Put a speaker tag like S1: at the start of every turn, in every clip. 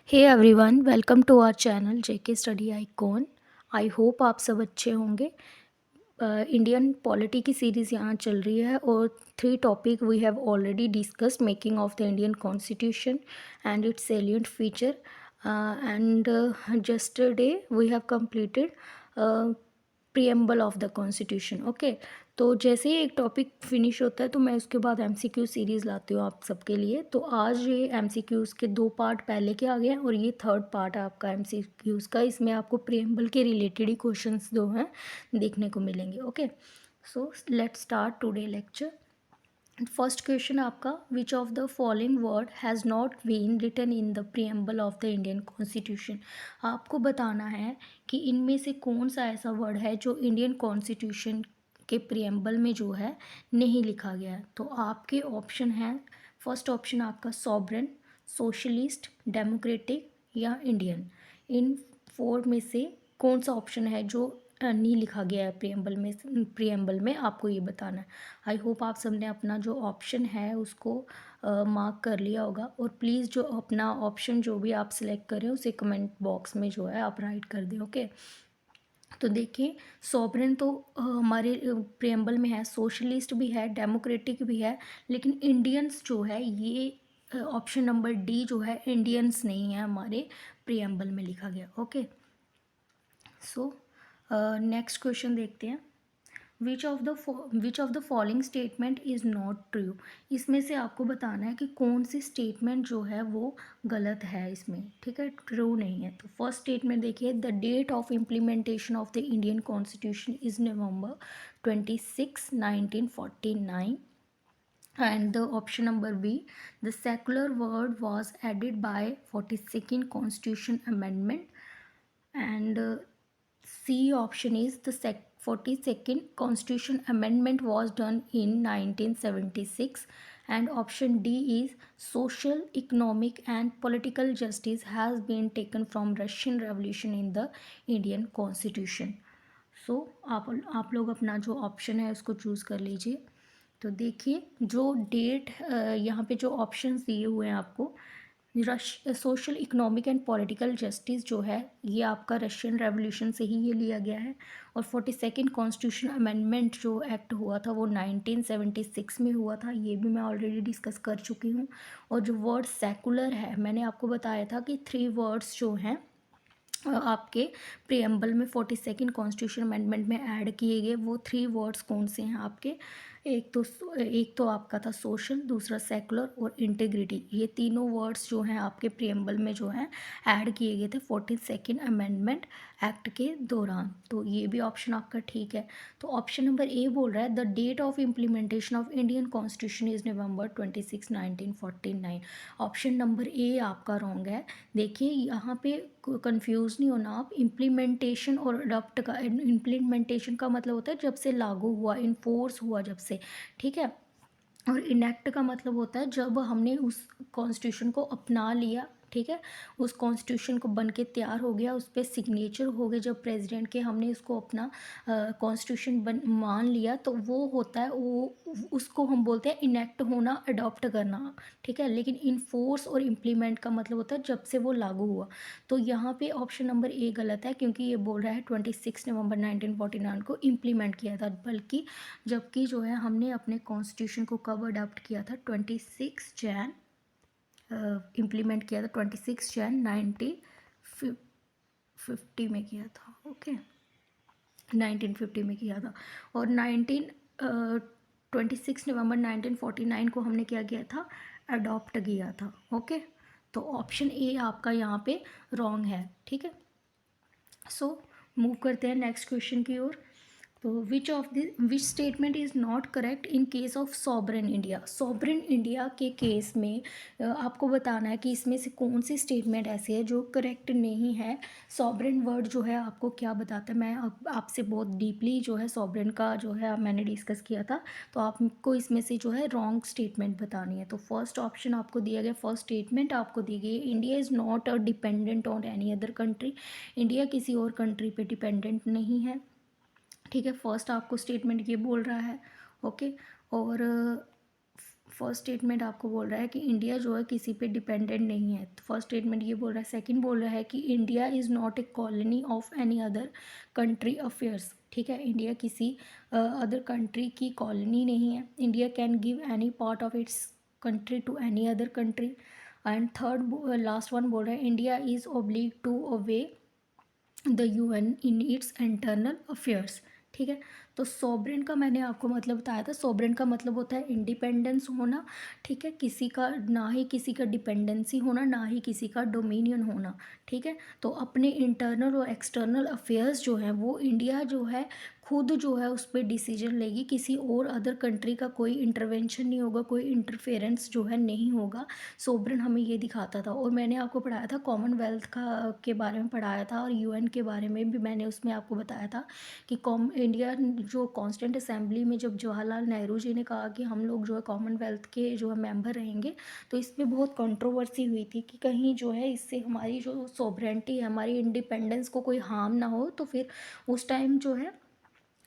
S1: Hey everyone, welcome to our channel JK study icon. I hope आप सब अच्छे होंगे। इंडियन पॉलिटी की सीरीज़ यहाँ चल रही है और 3 topic we have already discussed: making of the Indian constitution and its salient feature, and yesterday we have completed preamble of the constitution. Okay, तो जैसे ही एक टॉपिक फिनिश होता है तो मैं उसके बाद एमसीक्यू सीरीज़ लाती हूँ आप सबके लिए। तो आज ये एमसीक्यूज़ के 2 पार्ट पहले के आ गए हैं और ये थर्ड पार्ट है आपका एमसीक्यूज़ का। इसमें आपको प्रीएम्बल के रिलेटेड ही क्वेश्चंस जो हैं देखने को मिलेंगे। Okay, so let's start today lecture. First question आपका: which of the following word has not been written in the preamble of the Indian constitution. आपको बताना है कि इनमें से कौन सा ऐसा वर्ड है जो इंडियन कॉन्स्टिट्यूशन के प्रीएम्बल में जो है नहीं लिखा गया है। तो आपके ऑप्शन हैं, फर्स्ट ऑप्शन आपका सॉवरेन, सोशलिस्ट, डेमोक्रेटिक या इंडियन। इन 4 में से कौन सा ऑप्शन है जो नहीं लिखा गया है प्रीएम्बल में आपको ये बताना है। आई होप आप सबने अपना जो ऑप्शन है उसको मार्क कर लिया होगा और प्लीज़ जो अपना ऑप्शन जो भी आप सिलेक्ट करें उसे कमेंट बॉक्स में जो है आप राइट कर दें। ओके, तो देखिए, सॉवरेन तो हमारे प्रीएम्बल में है, सोशलिस्ट भी है, डेमोक्रेटिक भी है, लेकिन इंडियंस जो है ये ऑप्शन नंबर डी जो है इंडियंस नहीं है हमारे प्रीएम्बल में लिखा गया। ओके, सो नेक्स्ट क्वेश्चन देखते हैं। विच of the following statement is not true. इसमें से आपको बताना है कि कौन सी स्टेटमेंट जो है वो गलत है इसमें, ठीक है, ट्रू नहीं है। तो फर्स्ट स्टेटमेंट देखिए: the date of implementation of the Indian constitution is November 26, 1949। And the option number B, the secular word was added by 42nd Constitution Amendment. And C option is the 42nd Constitution Amendment was done in 1976. And option D is social, economic and political justice has been taken from Russian Revolution in the Indian Constitution. So आप लोग अपना जो option है उसको choose कर लीजिए। तो देखिए, जो डेट यहाँ पे जो ऑप्शंस दिए हुए हैं आपको, social, economic and political justice जो है ये आपका रशियन रेवोल्यूशन से ही ये लिया गया है। और 42nd कॉन्स्टिट्यूशन अमेंडमेंट जो एक्ट हुआ था वो 1976 में हुआ था, ये भी मैं ऑलरेडी डिस्कस कर चुकी हूँ। और जो वर्ड सेकुलर है, मैंने आपको बताया था कि 3 वर्ड्स जो हैं आपके प्रीएम्बल में 42nd कॉन्स्टिट्यूशन अमेंडमेंट में ऐड किए गए, वो 3 वर्ड्स कौन से हैं आपके? एक तो आपका था सोशल, दूसरा सेकुलर और इंटीग्रिटी। ये तीनों वर्ड्स जो हैं आपके प्रीएम्बल में जो हैं ऐड किए गए थे 42nd अमेंडमेंट एक्ट के दौरान। तो ये भी ऑप्शन आपका ठीक है। तो ऑप्शन नंबर ए बोल रहा है the date of implementation of Indian constitution is November 26, 1949। Option number A आपका रॉन्ग है। देखिए, यहाँ पे कंफ्यूज नहीं होना आप। इम्प्लीमेंटेशन और अडॉप्ट का, इम्प्लीमेंटेशन का मतलब होता है जब से लागू हुआ, इन्फोर्स हुआ जब से, ठीक है। और इनेक्ट का मतलब होता है जब हमने उस कॉन्स्टिट्यूशन को अपना लिया, ठीक है, उस कॉन्स्टिट्यूशन को बन के तैयार हो गया, उस पर सिग्नेचर हो गए जब प्रेसिडेंट के, हमने उसको अपना कॉन्स्टिट्यूशन बन मान लिया, तो वो होता है, वो उसको हम बोलते हैं इनेक्ट होना, अडॉप्ट करना, ठीक है। लेकिन इन्फोर्स और इम्प्लीमेंट का मतलब होता है जब से वो लागू हुआ। तो यहाँ पे ऑप्शन नंबर ए गलत है, क्योंकि ये बोल रहा है 26 नवंबर 1949 को इम्प्लीमेंट किया था, बल्कि जबकि जो है हमने अपने कॉन्स्टिट्यूशन को कब अडॉप्ट किया था, 26 जैन इम्प्लीमेंट किया था, 26 जैन 1950 में किया था। ओके, 1950 में किया था। और 26 नवंबर 1949 को हमने क्या किया था, अडॉप्ट किया था। ओके, तो ऑप्शन ए आपका यहाँ पे रॉन्ग है, ठीक है। सो मूव करते हैं नेक्स्ट क्वेश्चन की ओर। तो which statement is not correct in case of sovereign India. Sovereign India के केस में आपको बताना है कि इसमें से कौन सी स्टेटमेंट ऐसी है जो करेक्ट नहीं है। सॉवरेन वर्ड जो है आपको क्या बताता है, मैं आपसे बहुत डीपली जो है सॉवरेन का जो है मैंने डिस्कस किया था, तो आपको इसमें से जो है रॉन्ग स्टेटमेंट बतानी है। तो फर्स्ट ऑप्शन आपको दिया गया, फर्स्ट स्टेटमेंट आपको दी गई, India is not a dependent on any other country. India किसी और कंट्री पे डिपेंडेंट नहीं है, ठीक है। फर्स्ट आपको स्टेटमेंट ये बोल रहा है। ओके, और फर्स्ट स्टेटमेंट आपको बोल रहा है कि इंडिया जो है किसी पे डिपेंडेंट नहीं है, तो फर्स्ट स्टेटमेंट ये बोल रहा है। सेकंड बोल रहा है कि India is not a colony of any other country affairs, ठीक है, इंडिया किसी अदर कंट्री की कॉलोनी नहीं है। India can give any part of its country to any other country. And third last one बोल रहा है India is oblige to obey the UN in its internal affairs, ठीक है। तो सॉवरेन का मैंने आपको मतलब बताया था, सॉवरेन का मतलब होता है इंडिपेंडेंस होना, ठीक है, किसी का ना ही किसी का डिपेंडेंसी होना, ना ही किसी का डोमिनियन होना, ठीक है। तो अपने इंटरनल और एक्सटर्नल अफेयर्स जो हैं वो इंडिया जो है खुद जो है उस पर डिसीजन लेगी, किसी और अदर कंट्री का कोई इंटरवेंशन नहीं होगा, कोई इंटरफेरेंस जो है नहीं होगा। सोवरेन हमें ये दिखाता था। और मैंने आपको पढ़ाया था कॉमनवेल्थ का के बारे में पढ़ाया था, और यूएन के बारे में भी मैंने उसमें आपको बताया था कि इंडिया जो कॉन्स्टिट्यूंट असेंबली में जब जवाहरलाल नेहरू जी ने कहा कि हम लोग जो है कॉमनवेल्थ के जो है मेंबर रहेंगे, तो इसमें बहुत कंट्रोवर्सी हुई थी कि कहीं जो है इससे हमारी जो सोवरेंटी है, हमारी इंडिपेंडेंस को कोई हार्म ना हो। तो फिर उस टाइम जो है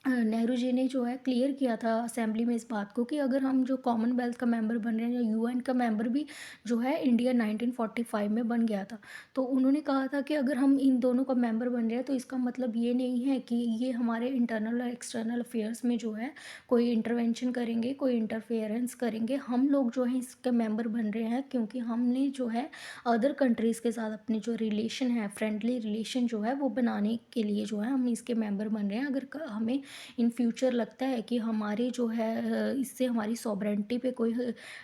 S1: नेहरू जी ने जो है क्लियर किया था असेंबली में इस बात को कि अगर हम जो कॉमनवेल्थ का मेंबर बन रहे हैं या यूएन का मेंबर भी जो है इंडिया 1945 में बन गया था, तो उन्होंने कहा था कि अगर हम इन दोनों का मेंबर बन रहे हैं तो इसका मतलब ये नहीं है कि ये हमारे इंटरनल और एक्सटर्नल अफेयर्स में जो है कोई इंटरवेंशन करेंगे, कोई इंटरफेरेंस करेंगे। हम लोग जो है इसके मेंबर बन रहे हैं क्योंकि हमने जो है अदर कंट्रीज़ के साथ अपने जो रिलेशन है, फ्रेंडली रिलेशन जो है वो बनाने के लिए जो है हम इसके मेंबर बन रहे हैं। अगर हमें इन फ्यूचर लगता है कि हमारे जो है इससे हमारी सॉवरेंटी पे कोई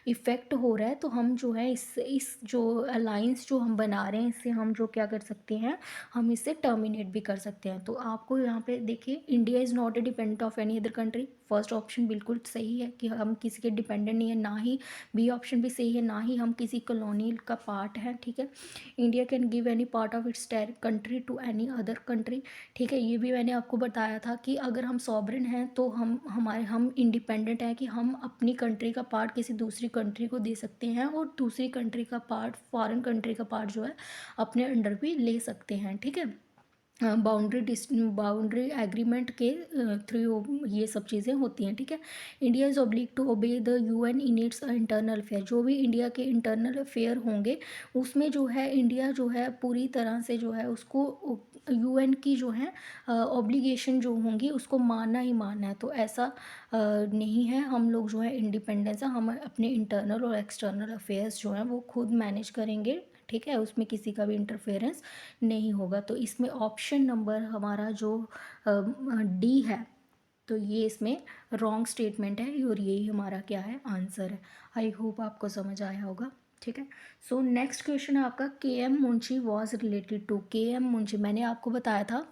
S1: इफ़ेक्ट हो रहा है, तो हम जो है इस जो अलाइंस जो हम बना रहे हैं इससे हम जो क्या कर सकते हैं, हम इसे टर्मिनेट भी कर सकते हैं। तो आपको यहाँ पे देखिए India is not a dependent of any other country, first option बिल्कुल सही है कि हम किसी के डिपेंडेंट नहीं है, ना ही बी ऑप्शन भी सही है, ना ही हम किसी कॉलोनी का पार्ट है, ठीक है। India can give any part of its country to any other country, ठीक है। ये भी मैंने आपको बताया था कि अगर हम सॉवरेन हैं तो हम इंडिपेंडेंट हैं कि हम अपनी कंट्री का पार्ट किसी दूसरी कंट्री को दे सकते हैं, और दूसरी कंट्री का पार्ट, फॉरेन कंट्री का पार्ट जो है अपने अंडर भी ले सकते हैं, ठीक है। बाउंड्री एग्रीमेंट के थ्रू ये सब चीज़ें होती हैं, ठीक है। India is oblige to obey the UN in its internal affair, जो भी इंडिया के इंटरनल अफेयर होंगे उसमें जो है इंडिया जो है पूरी तरह से जो है उसको यूएन की जो है ऑब्लिगेशन जो होंगी उसको मानना ही मानना है। तो ऐसा नहीं है, हम लोग जो है इंडिपेंडेंस है, हम अपने इंटरनल और एक्सटर्नल अफेयर्स जो हैं वो खुद मैनेज करेंगे, ठीक है, उसमें किसी का भी इंटरफेरेंस नहीं होगा। तो इसमें ऑप्शन नंबर हमारा जो डी है, तो ये इसमें रॉन्ग स्टेटमेंट है और यही हमारा क्या है, आंसर है। आई होप आपको समझ आया होगा, ठीक है। सो नेक्स्ट क्वेश्चन है आपका, K M Munshi was related to. K M Munshi मैंने आपको बताया था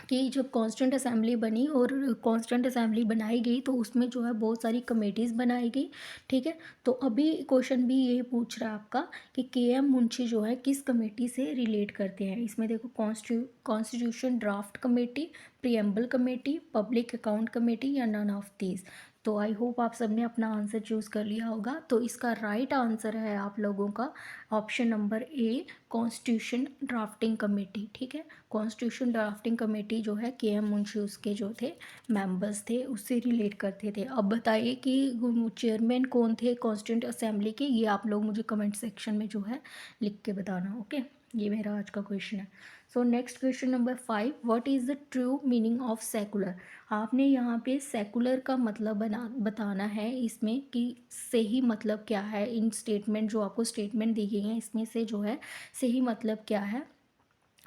S1: कि जब कॉन्स्टिट्यूंट असेंबली बनी और कॉन्स्टिट्यूंट असेंबली बनाई गई तो उसमें जो है बहुत सारी कमेटीज़ बनाई गई, ठीक है। तो अभी क्वेश्चन भी ये पूछ रहा है आपका कि के एम मुंशी जो है किस कमेटी से रिलेट करते हैं। इसमें देखो constitution draft committee, preamble committee, public account committee या नन ऑफ दीज। तो आई होप आप सबने अपना आंसर चूज़ कर लिया होगा। तो इसका राइट आंसर है आप लोगों का ऑप्शन नंबर ए, कॉन्स्टिट्यूशन ड्राफ्टिंग कमेटी, ठीक है। कॉन्स्टिट्यूशन ड्राफ्टिंग कमेटी जो है के एम मुंशी उसके जो थे मेंबर्स थे, उससे रिलेट करते थे। अब बताइए कि चेयरमैन कौन थे कॉन्स्टिट्यूंट असेंबली के, ये आप लोग मुझे कमेंट सेक्शन में जो है लिख के बताना, ओके। ये मेरा आज का क्वेश्चन है। सो next question number 5, what is the true meaning of secular. आपने यहाँ पे सेकुलर का मतलब बताना है इसमें कि सही मतलब क्या है। इन स्टेटमेंट जो आपको स्टेटमेंट दी गई हैं इसमें से जो है सही मतलब क्या है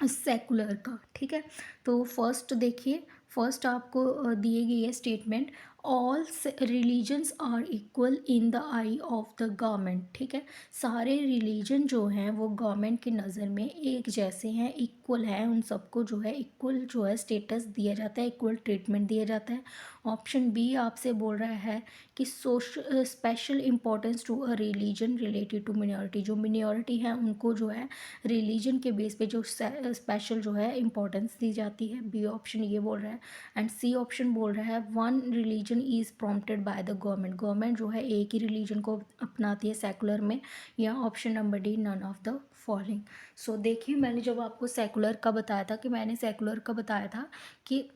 S1: सेकुलर का, ठीक है। तो फर्स्ट देखिए, फर्स्ट आपको दिए गई है statement, all religions are equal in the eye of the government, ठीक है। सारे रिलीजन जो हैं वो गवर्नमेंट की नज़र में एक जैसे हैं, इक्वल हैं, उन सबको जो है इक्वल जो है स्टेटस दिया जाता है, इक्वल ट्रीटमेंट दिया जाता है। ऑप्शन बी आपसे बोल रहा है कि special importance to a religion related to minority, जो मिनॉरिटी है उनको जो है रिलीजन के बेस पे जो स्पेशल जो है इम्पोर्टेंस दी जाती है। बी ऑप्शन ये बोल रहा है। एंड सी ऑप्शन बोल रहा है one religion is prompted by the government, government जो है एक ही रिलीजन को अपनाती है सेकुलर में। या option number D, none of the following. So देखिए, मैंने जब आपको सेकुलर का बताया था कि मैंने सेकुलर का बताया था कि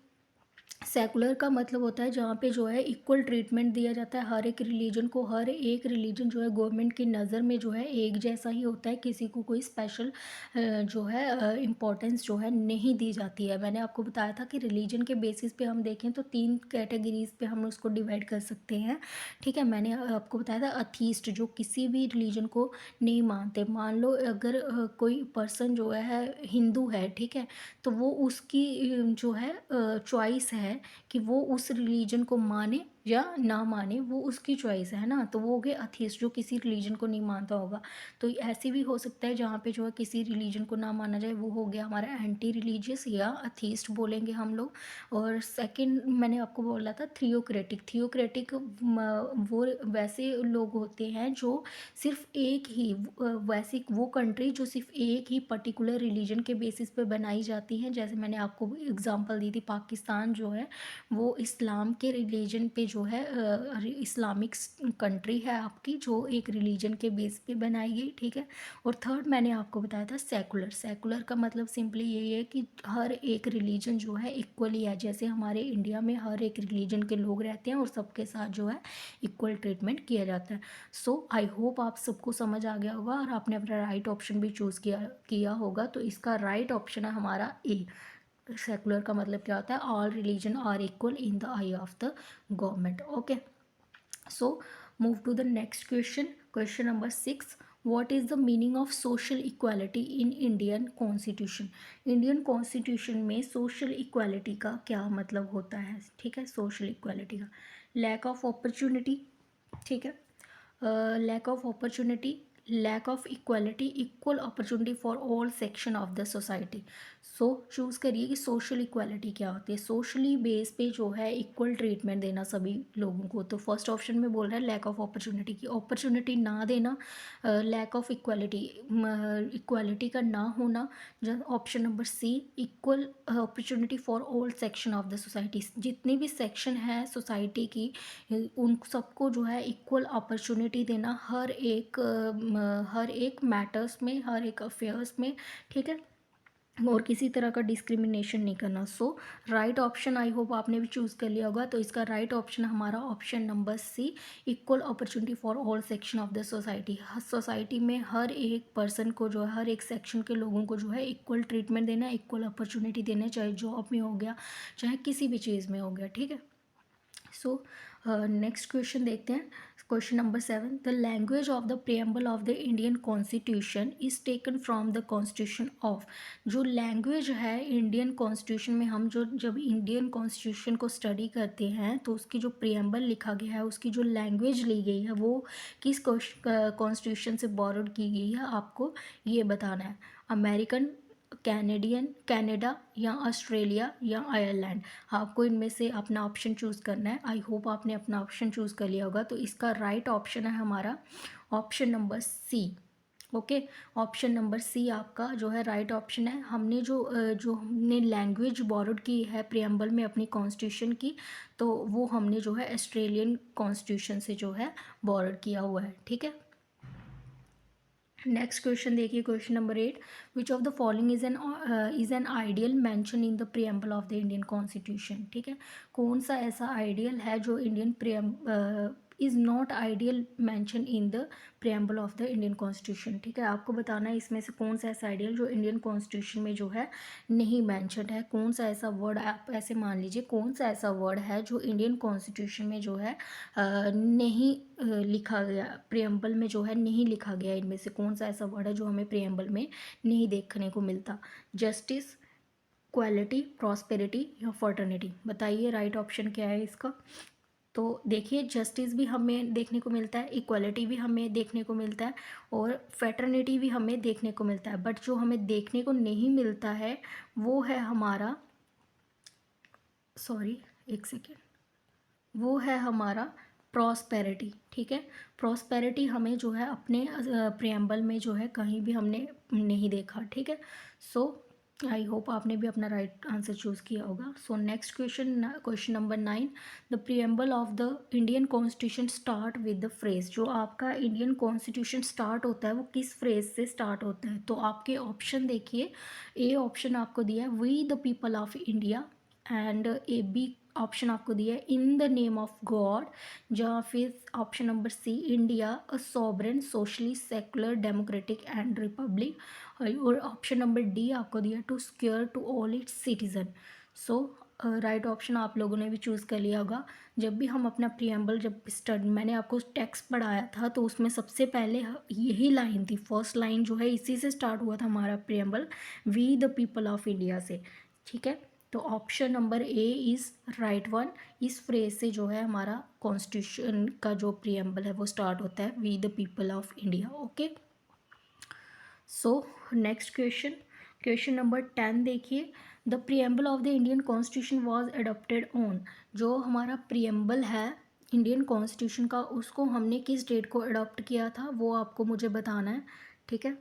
S1: सेकुलर का मतलब होता है जहाँ पे जो है इक्वल ट्रीटमेंट दिया जाता है हर एक रिलीजन को। हर एक रिलीजन जो है गवर्नमेंट की नज़र में जो है एक जैसा ही होता है, किसी को कोई स्पेशल जो है इम्पोर्टेंस जो है नहीं दी जाती है। मैंने आपको बताया था कि रिलीजन के बेसिस पे हम देखें तो 3 कैटेगरीज पे हम उसको डिवाइड कर सकते हैं, ठीक है। मैंने आपको बताया था अथीस्ट, जो किसी भी रिलीजन को नहीं मानते। मान लो अगर कोई पर्सन जो है हिंदू है, ठीक है, तो वो उसकी जो है चॉइस है कि वो उस रिलीजन को माने या ना माने, वो उसकी चॉइस है ना। तो वो हो गए अथीस्ट, जो किसी रिलीजन को नहीं मानता होगा। तो ऐसे भी हो सकता है जहाँ पे जो है किसी रिलीजन को ना माना जाए, वो हो गया हमारा एंटी रिलीजियस या अथीस्ट बोलेंगे हम लोग। और सेकंड मैंने आपको बोला था थियोक्रेटिक। थियोक्रेटिक वो वैसे लोग होते हैं जो सिर्फ एक ही वैसी वो कंट्री जो सिर्फ एक ही पर्टिकुलर रिलीजन के बेसिस पे बनाई जाती हैं। जैसे मैंने आपको एग्जांपल दी थी, पाकिस्तान जो है वो इस्लाम के रिलीजन पे जो है इस्लामिक कंट्री है आपकी, जो एक रिलीजन के बेस पे बनाई गई, ठीक है। और थर्ड मैंने आपको बताया था सेकुलर। सेकुलर का मतलब सिंपली यही है कि हर एक रिलीजन जो है इक्वली है। जैसे हमारे इंडिया में हर एक रिलीजन के लोग रहते हैं और सबके साथ जो है इक्वल ट्रीटमेंट किया जाता है। सो आई होप आप सबको समझ आ गया होगा और आपने अपना राइट ऑप्शन भी चूज़ किया होगा। तो इसका राइट ऑप्शन है हमारा ए। सेकुलर का मतलब क्या होता है, all religion are equal in the eye of the government. Okay, so move to the next question. Question number 6, what is the meaning of social equality in Indian constitution? Indian constitution में social equality का क्या मतलब होता है, ठीक है। Social equality का lack of opportunity, ठीक है, lack of opportunity, lack of equality, equal opportunity for all section of the society. So choose करिए कि सोशल इक्वालिटी क्या होती है। सोशली बेस पे जो है इक्वल ट्रीटमेंट देना सभी लोगों को। तो फर्स्ट ऑप्शन में बोल रहा है लैक ऑफ अपॉर्चुनिटी की, अपॉर्चुनिटी ना देना, लैक ऑफ इक्वालिटी, इक्वालिटी का ना होना। Option number C, equal opportunity for all section of the society, जितनी भी सेक्शन है सोसाइटी की उन सबको जो है इक्वल अपॉर्चुनिटी देना हर एक मैटर्स में, हर एक अफेयर्स में, ठीक है। और किसी तरह का डिस्क्रिमिनेशन नहीं करना। So right option I hope आपने भी चूज़ कर लिया होगा। तो इसका राइट ऑप्शन हमारा option number C, equal opportunity for all section of the society. Society में हर एक पर्सन को जो है, हर एक सेक्शन के लोगों को जो है इक्वल ट्रीटमेंट देना, इक्वल अपॉर्चुनिटी देना, चाहे जॉब में हो गया, चाहे किसी भी चीज़ में हो गया, ठीक है। सो नेक्स्ट क्वेश्चन देखते हैं। Question number 7, the language of the preamble of the Indian constitution is taken from the constitution of. जो लैंग्वेज है इंडियन कॉन्स्टिट्यूशन में, हम जो जब इंडियन कॉन्स्टिट्यूशन को स्टडी करते हैं तो उसकी जो प्रियम्बल लिखा गया है, उसकी जो लैंग्वेज ली गई है, वो किस कॉन्स्टिट्यूशन से बोरोड की गई है, आपको ये बताना है। अमेरिकन, कैनेडियन, कनाडा या ऑस्ट्रेलिया या आयरलैंड, आपको इनमें से अपना ऑप्शन चूज़ करना है। आई होप आपने अपना ऑप्शन चूज़ कर लिया होगा। तो इसका राइट ऑप्शन है हमारा option number C. Okay, option number C आपका जो है राइट ऑप्शन है। जो हमने लैंग्वेज बोरोड की है प्रियम्बल में अपनी कॉन्स्टिट्यूशन की, तो वो हमने जो है ऑस्ट्रेलियन कॉन्स्टिट्यूशन से जो है बोरोड किया हुआ है, ठीक है। नेक्स्ट क्वेश्चन देखिए, question number 8, which of the following is an ideal mention in the preamble of the Indian constitution, ठीक है। कौन सा ऐसा आइडियल है जो is not ideal mention in the preamble of the Indian constitution, ठीक है। आपको बताना है इसमें से कौन सा ऐसा आइडियल जो इंडियन कॉन्स्टिट्यूशन में जो है नहीं मेंशन है। कौन सा ऐसा वर्ड, आप ऐसे मान लीजिए कौन सा ऐसा वर्ड है जो इंडियन कॉन्स्टिट्यूशन में जो है नहीं लिखा गया, प्रियम्बल में जो है नहीं लिखा गया। इनमें से कौन सा ऐसा वर्ड है जो हमें प्रियम्बल में नहीं देखने को मिलता। जस्टिस, क्वालिटी, प्रॉस्पेरिटी या फर्टर्निटी, बताइए राइट ऑप्शन क्या है इसका। तो देखिए, जस्टिस भी हमें देखने को मिलता है, इक्वालिटी भी हमें देखने को मिलता है और फैटर्निटी भी हमें देखने को मिलता है। बट जो हमें देखने को नहीं मिलता है वो है हमारा, सॉरी एक सेकेंड, वो है हमारा प्रॉस्पेरिटी, ठीक है। प्रॉस्पेरिटी हमें जो है अपने प्रियम्बल में जो है कहीं भी हमने नहीं देखा, ठीक है। सो आई होप आपने भी अपना राइट आंसर चूज़ किया होगा। सो next question, question number 9, the preamble of the Indian constitution start with the phrase. जो आपका इंडियन कॉन्स्टिट्यूशन स्टार्ट होता है वो किस फ्रेज से स्टार्ट होता है। तो आपके ऑप्शन देखिए, ए ऑप्शन आपको दिया है we the people of India, and A B option आपको दिया है in the name of God, जहाँ फिर option number C India a sovereign socially secular democratic and republic, और ऑप्शन नंबर डी आपको दिया to secure to all its citizen. So right option आप लोगों ने भी चूज़ कर लिया होगा। जब भी हम अपना प्रियम्बल जब स्टडी मैंने आपको टेक्स्ट पढ़ाया था तो उसमें सबसे पहले यही लाइन थी, फर्स्ट लाइन जो है इसी से स्टार्ट हुआ था हमारा preamble, we the people of India से। ठीक है, तो option number A is right one. इस फ्रेज से जो है हमारा कॉन्स्टिट्यूशन का जो प्रियम्बल है वो स्टार्ट होता है, we the people of India. Okay, so next question, question number 10 देखिए, the preamble of the Indian constitution was adopted on, जो हमारा प्रियम्बल है इंडियन कॉन्स्टिट्यूशन का उसको हमने किस डेट को अडॉप्ट किया था वो आपको मुझे बताना है। ठीक है,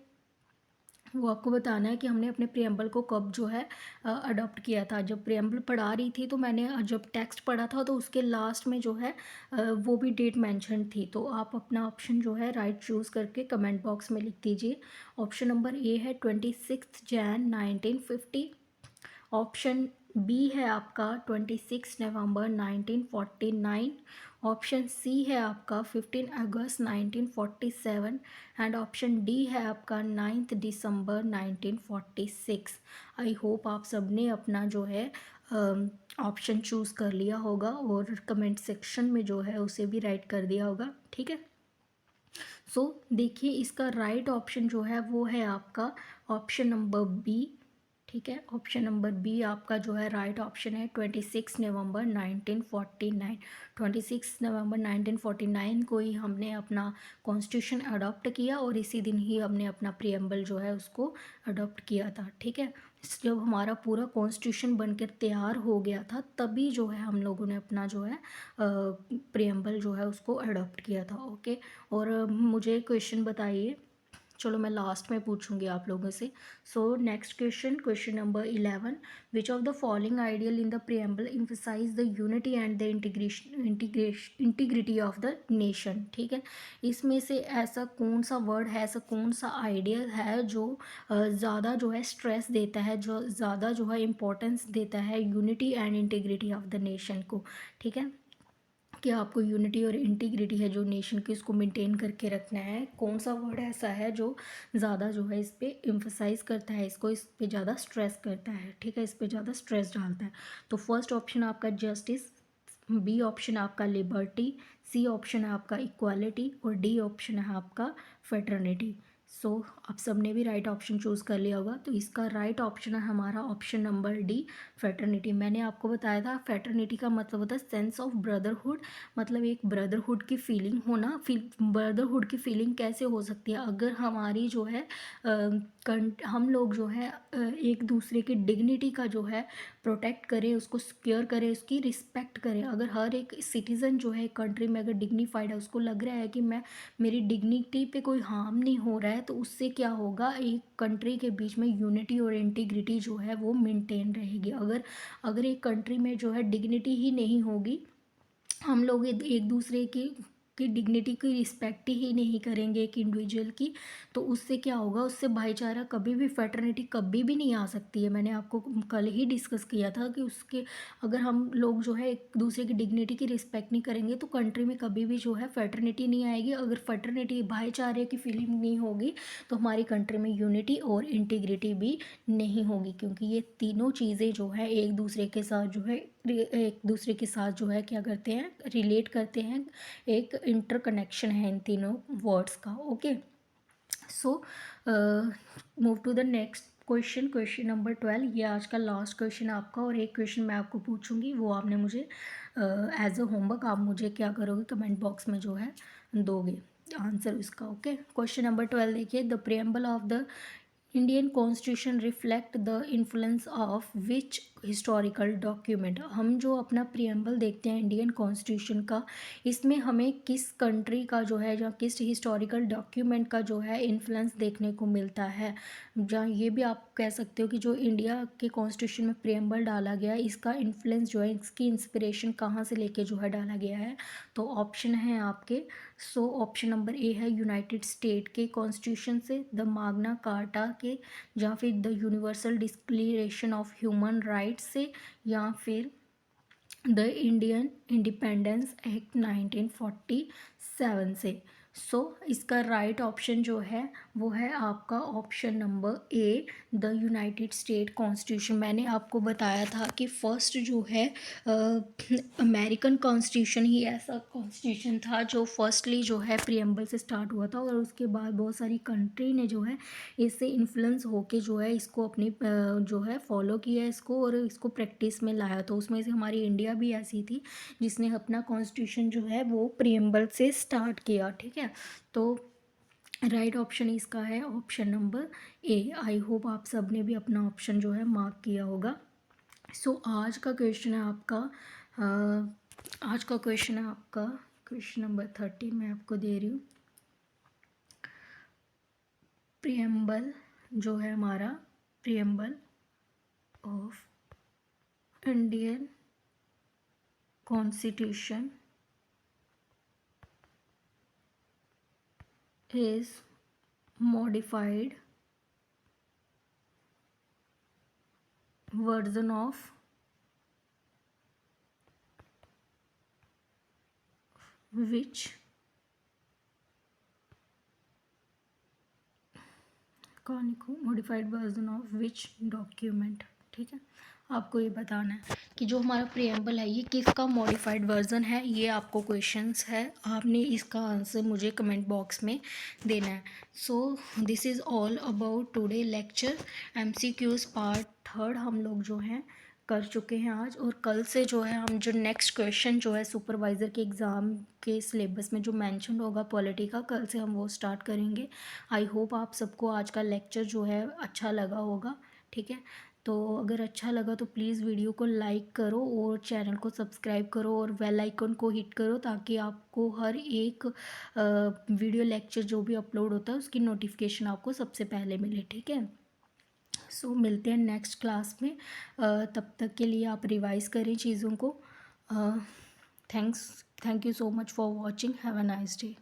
S1: वो आपको बताना है कि हमने अपने प्रियम्बल को कब जो है अडॉप्ट किया था। जब प्रियम्बल पढ़ा रही थी तो मैंने जब टेक्स्ट पढ़ा था तो उसके लास्ट में जो है वो भी डेट मेंशन थी। तो आप अपना ऑप्शन जो है राइट चूज़ करके कमेंट बॉक्स में लिख दीजिए। ऑप्शन नंबर ए है 26 जनवरी 1950, ऑप्शन बी है आपका 26 नवंबर 1949, ऑप्शन सी है आपका 15 अगस्त 1947 एंड ऑप्शन डी है आपका 9 दिसंबर 1946। आई होप आप सब ने अपना जो है ऑप्शन चूज़ कर लिया होगा और कमेंट सेक्शन में जो है उसे भी राइट कर दिया होगा। ठीक है, सो देखिए इसका राइट ऑप्शन जो है वो है आपका ऑप्शन नंबर बी। ठीक है, ऑप्शन नंबर बी आपका जो है राइट ऑप्शन है 26 नवंबर 1949। 26 नवंबर 1949 को ही हमने अपना कॉन्स्टिट्यूशन अडॉप्ट किया और इसी दिन ही हमने अपना प्रियम्बल जो है उसको अडॉप्ट किया था। ठीक है, जब हमारा पूरा कॉन्स्टिट्यूशन बनकर तैयार हो गया था तभी जो है हम लोगों ने अपना जो है प्रियम्बल जो है उसको अडॉप्ट किया था। ओके, और मुझे क्वेश्चन बताइए, चलो मैं लास्ट में पूछूंगी आप लोगों से। So next question, question number 11, which of the following ideal in the preamble emphasize the unity and the integrity of the nation. ठीक है, इसमें से ऐसा कौन सा वर्ड है, ऐसा कौन सा आइडियल है जो ज़्यादा जो है स्ट्रेस देता है, जो ज़्यादा जो है इम्पोर्टेंस देता है unity and integrity of the nation को। ठीक है, कि आपको यूनिटी और इंटीग्रिटी है जो नेशन की उसको मेंटेन करके रखना है, कौन सा वर्ड ऐसा है जो ज़्यादा जो है इस पर एम्फसाइज करता है, इसको इस पर ज़्यादा स्ट्रेस करता है। ठीक है, इस पर ज़्यादा स्ट्रेस डालता है। तो फर्स्ट ऑप्शन आपका जस्टिस, बी ऑप्शन आपका लिबर्टी, सी ऑप्शन है आपका इक्वालिटी और डी ऑप्शन है आपका फेटर्निटी। सो आप सब ने भी राइट ऑप्शन चूज़ कर लिया होगा। तो इसका राइट ऑप्शन है हमारा ऑप्शन नंबर डी, फेटर्निटी। मैंने आपको बताया था फेटर्निटी का मतलब होता है सेंस ऑफ ब्रदरहुड, मतलब एक ब्रदरहुड की फीलिंग होना। ब्रदरहुड की फीलिंग कैसे हो सकती है, अगर हमारी जो है हम लोग जो है एक दूसरे की डिग्निटी का जो है प्रोटेक्ट करें, उसको सिक्योर करें, उसकी रिस्पेक्ट करें। अगर हर एक सिटीज़न जो है कंट्री में अगर डिग्निफाइड है, उसको लग रहा है कि मैं मेरी डिग्निटी पे कोई हार्म नहीं हो रहा है, तो उससे क्या होगा, एक कंट्री के बीच में यूनिटी और इंटीग्रिटी जो है वो मेंटेन रहेगी। अगर अगर एक कंट्री में जो है डिग्निटी ही नहीं होगी, हम लोग एक दूसरे की डिग्निटी की रिस्पेक्ट ही नहीं करेंगे एक इंडिविजुअल की, तो उससे क्या होगा, उससे भाईचारा कभी भी, फ्रेटर्निटी कभी भी नहीं आ सकती है। मैंने आपको कल ही डिस्कस किया था कि उसके अगर हम लोग जो है एक दूसरे की डिग्निटी की रिस्पेक्ट नहीं करेंगे तो कंट्री में कभी भी जो है फ्रेटर्निटी नहीं आएगी। अगर फ्रेटर्निटी भाईचारे की फीलिंग नहीं होगी तो हमारी कंट्री में यूनिटी और इंटीग्रिटी भी नहीं होगी, क्योंकि ये तीनों चीज़ें जो है एक दूसरे के साथ जो है एक दूसरे के साथ जो है क्या करते हैं, रिलेट करते हैं, एक इंटरकनेक्शन है इन तीनों वर्ड्स का। Okay, so move to the next question, question number 12। ये आज का लास्ट क्वेश्चन आपका, और एक क्वेश्चन मैं आपको पूछूंगी, वो आपने मुझे एज अ होमवर्क आप मुझे क्या करोगे, कमेंट बॉक्स में जो है दोगे आंसर इसका। ओके, क्वेश्चन नंबर 12 देखिए, the preamble of the Indian constitution reflect the influence of which historical document. हम जो अपना प्रियम्बल देखते हैं इंडियन कॉन्स्टिट्यूशन का, इसमें हमें किस कंट्री का जो है या किस हिस्टोरिकल डॉक्यूमेंट का जो है इन्फ्लुएंस देखने को मिलता है। जहाँ ये भी आप कह सकते हो कि जो इंडिया के कॉन्स्टिट्यूशन में प्रियम्बल डाला गया है, इसका इन्फ्लुएंस जो है, इसकी इंस्पिरेशन कहाँ से लेके जो है डाला गया है। तो ऑप्शन है आपके, सो ऑप्शन नंबर ए है यूनाइटेड स्टेट के कॉन्स्टिट्यूशन से, द माग्ना कार्टा के, या फिर the universal declaration of human rights से, या फिर द इंडियन इंडिपेंडेंस एक्ट 1947 से। सो इसका राइट ऑप्शन जो है वो है आपका option number A, the United state constitution. मैंने आपको बताया था कि फर्स्ट जो है अमेरिकन कॉन्स्टिट्यूशन ही ऐसा कॉन्स्टिट्यूशन था जो फर्स्टली जो है प्रियम्बल से स्टार्ट हुआ था, और उसके बाद बहुत सारी कंट्री ने जो है इससे इन्फ्लुएंस होके जो है इसको अपनी जो है फॉलो किया इसको, और इसको प्रैक्टिस में लाया। तो उसमें से हमारी इंडिया भी ऐसी थी जिसने अपना कॉन्स्टिट्यूशन जो है वो प्रियम्बल से स्टार्ट किया। ठीक है, तो राइट ऑप्शन इसका है ऑप्शन नंबर ए। आई होप आप सब ने भी अपना ऑप्शन जो है मार्क किया होगा। सो आज का क्वेश्चन है आपका आज का क्वेश्चन है आपका क्वेश्चन नंबर 30 मैं आपको दे रही हूँ। प्रियम्बल जो है हमारा, preamble of Indian constitution is modified version of which modified version of which document. ठीक है, आपको ये बताना है कि जो हमारा प्रियम्बल है ये किसका मॉडिफाइड वर्जन है। ये आपको क्वेश्चंस है, आपने इसका आंसर मुझे कमेंट बॉक्स में देना है। So this is all about today lecture. MCQs part 3 हम लोग जो हैं कर चुके हैं आज, और कल से जो है हम जो नेक्स्ट क्वेश्चन जो है सुपरवाइज़र के एग्ज़ाम के सिलेबस में जो मेंशन होगा पॉलिटी का, कल से हम वो स्टार्ट करेंगे। आई होप आप सबको आज का लेक्चर जो है अच्छा लगा होगा। ठीक है, तो अगर अच्छा लगा तो प्लीज़ वीडियो को लाइक करो और चैनल को सब्सक्राइब करो और बेल आइकन को हिट करो, ताकि आपको हर एक वीडियो लेक्चर जो भी अपलोड होता है उसकी नोटिफिकेशन आपको सबसे पहले मिले। ठीक है, सो मिलते हैं नेक्स्ट क्लास में। तब तक के लिए आप रिवाइज़ करें चीज़ों को। Thank you so much for watching. Have a nice day.